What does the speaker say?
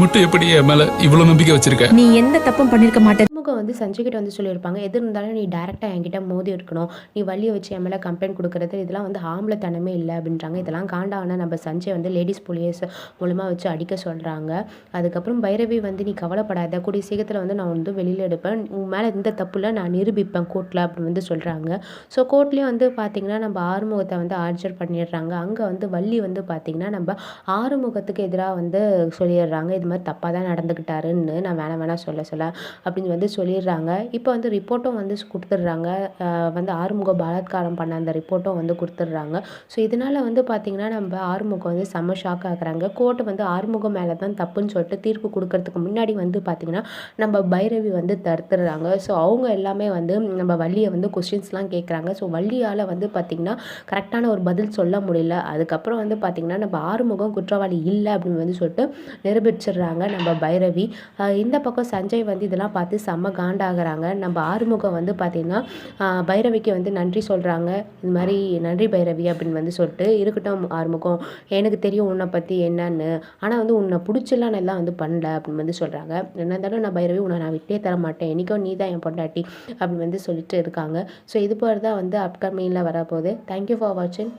மட்டும் எப்படி என் மேல இவ்வளவு நம்பிக்கை வச்சிருக்க? நீ எந்த தப்பும் பண்ணிருக்க மாட்டே. வந்து சஞ்சய் கிட்ட வந்து சொல்லியிருப்பாங்க, எது இருந்தாலும் நீ டேரெக்டாக என்கிட்ட மோதி இருக்கணும், நீ வழியை வச்சு என் மேலே கம்ப்ளைண்ட் கொடுக்குறது இதெல்லாம் வந்து ஆம்பளைத்தனமே இல்லை அப்படின்றாங்க. இதெல்லாம் காண்டான நம்ம சஞ்சய் வந்து லேடிஸ் போலீஸ் மூலமாக வச்சு அடிக்க சொல்கிறாங்க. அதுக்கப்புறம் பைரவி வந்து நீ கவலைப்படாத, கூடிய சீக்கிரத்தில் வந்து நான் வந்து வெளியில் எடுப்பேன், உன் மேலே இந்த தப்புல நான் நிரூபிப்பேன் கோர்ட்டில் அப்படின்னு வந்து சொல்கிறாங்க. ஸோ கோர்ட்லேயும் வந்து பார்த்திங்கன்னா நம்ம ஆறுமுகத்தை வந்து ஆர்ஜர் பண்ணிடுறாங்க. அங்கே வந்து வள்ளி வந்து பார்த்திங்கன்னா நம்ம ஆறுமுகத்துக்கு எதிராக வந்து சொல்லிடுறாங்க, இது மாதிரி தப்பாக தான் நடந்துக்கிட்டாருன்னு, நான் வேணாம் சொல்ல அப்படின்னு வந்து சொல்லிடுறாங்க. இப்போ வந்து ரிப்போர்ட்டும் வந்து கொடுத்துட்றாங்க, வந்து ஆறுமுக பலாத்காரம் பண்ண அந்த ரிப்போர்ட்டும் வந்து கொடுத்துட்றாங்க. ஸோ இதனால் வந்து பார்த்திங்கன்னா நம்ம ஆறுமுகம் வந்து செம்ம ஷாக் ஆகுறாங்க. கோர்ட்டு வந்து ஆறுமுகம் மேலே தான் தப்புன்னு சொல்லிட்டு தீர்ப்பு கொடுக்கறதுக்கு முன்னாடி வந்து பார்த்திங்கன்னா நம்ம பைரவி வந்து தடுத்துடுறாங்க. ஸோ அவங்க எல்லாமே வந்து நம்ம வள்ளியை வந்து கொஸ்டின்ஸ்லாம் கேட்குறாங்க. ஸோ வள்ளியால் வந்து பார்த்திங்கன்னா கரெக்டான ஒரு பதில் சொல்ல முடியல. அதுக்கப்புறம் வந்து பார்த்திங்கன்னா நம்ம ஆறுமுகம் குற்றவாளி இல்லை அப்படின்னு வந்து சொல்லிட்டு நிரூபிச்சிடுறாங்க நம்ம பைரவி. இந்த பக்கம் சஞ்சய் வந்து இதெல்லாம் பார்த்து செம்ம காண்டாகிறாங்க. நம்ம ஆறுமுகம் வந்து பார்த்திங்கன்னா பைரவிக்கு வந்து நன்றி சொல்கிறாங்க, இது மாதிரி நன்றி பைரவி அப்படின்னு வந்து சொல்லிட்டு, இருக்கட்டும் ஆறுமுகம், எனக்கு தெரியும் உன்னை பற்றி என்னன்னு, ஆனால் வந்து உன்னை பிடிச்சலாம் நான் எல்லாம் வந்து பண்ணல அப்படின்னு வந்து சொல்கிறாங்க. என்ன இருந்தாலும் நான் பைரவி உன்னை நான் விட்டே தர மாட்டேன், என்றைக்கும் நீ தான் என் பொண்டாட்டி அப்படின்னு வந்து சொல்லிட்டு இருக்காங்க. ஸோ இது போல தான் வந்து அப்கமிங்கில் வரப்போகுது. தேங்க்யூ ஃபார் வாட்சிங்.